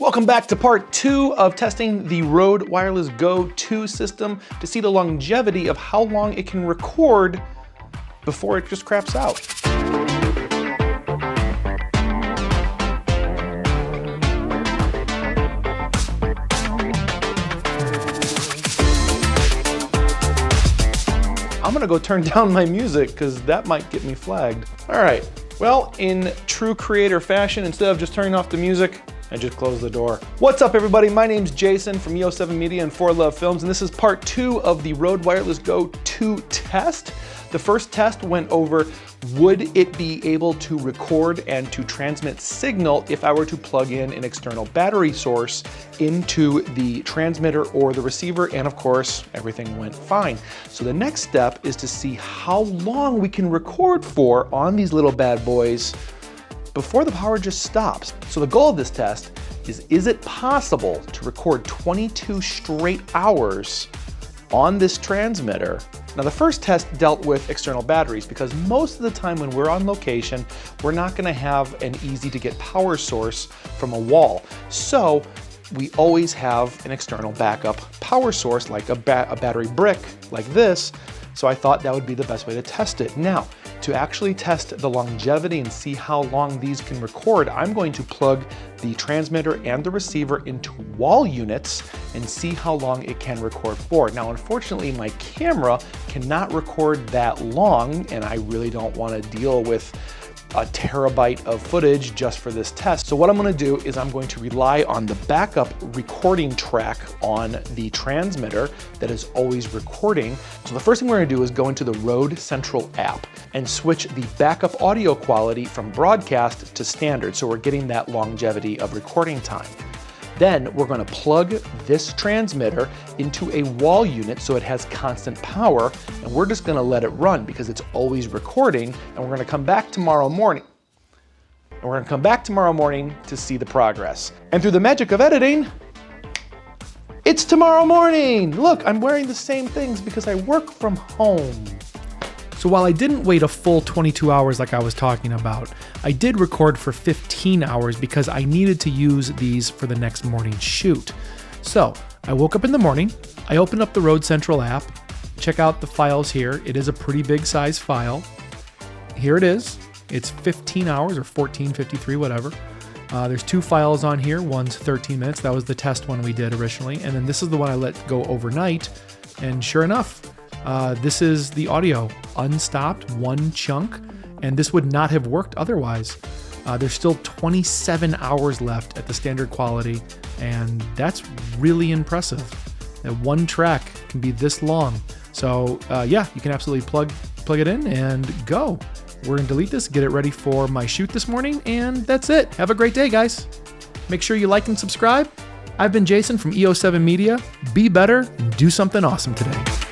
Welcome back to part 2 of testing the Rode Wireless Go 2 system to see the longevity of how long it can record before it just craps out. I'm gonna go turn down my music because that might get me flagged. All right, well, in true creator fashion, instead of just turning off the music, I just closed the door. What's up, everybody? My name's Jason from EO7 Media and 4Love Films, and this is part 2 of the Rode Wireless Go 2 test. The first test went over, would it be able to record and to transmit signal if I were to plug in an external battery source into the transmitter or the receiver, and of course, everything went fine. So the next step is to see how long we can record for on these little bad boys before the power just stops. So the goal of this test is it possible to record 22 straight hours on this transmitter? Now the first test dealt with external batteries because most of the time when we're on location, we're not gonna have an easy to get power source from a wall. So we always have an external backup power source like a battery brick like this. So I thought that would be the best way to test it. Now, to actually test the longevity and see how long these can record, I'm going to plug the transmitter and the receiver into wall units and see how long it can record for. Now, unfortunately, my camera cannot record that long, and I really don't want to deal with a terabyte of footage just for this test. So what I'm gonna do is I'm going to rely on the backup recording track on the transmitter that is always recording. So the first thing we're gonna do is go into the Rode Central app and switch the backup audio quality from broadcast to standard. So we're getting that longevity of recording time. Then we're gonna plug this transmitter into a wall unit so it has constant power, and we're just gonna let it run because it's always recording, and we're gonna come back tomorrow morning. To see the progress. And through the magic of editing, it's tomorrow morning. Look, I'm wearing the same things because I work from home. So while I didn't wait a full 22 hours like I was talking about, I did record for 15 hours because I needed to use these for the next morning's shoot. So I woke up in the morning, I opened up the Rode Central app, check out the files here. It is a pretty big size file. Here it is. It's 15 hours or 1453, whatever. There's 2 files on here. One's 13 minutes. That was the test one we did originally. And then this is the one I let go overnight. And sure enough, this is the audio, unstopped, one chunk, and this would not have worked otherwise. There's still 27 hours left at the standard quality, and that's really impressive. That one track can be this long. So yeah, you can absolutely plug it in and go. We're gonna delete this, get it ready for my shoot this morning, and that's it. Have a great day, guys. Make sure you like and subscribe. I've been Jason from EO7 Media. Be better and do something awesome today.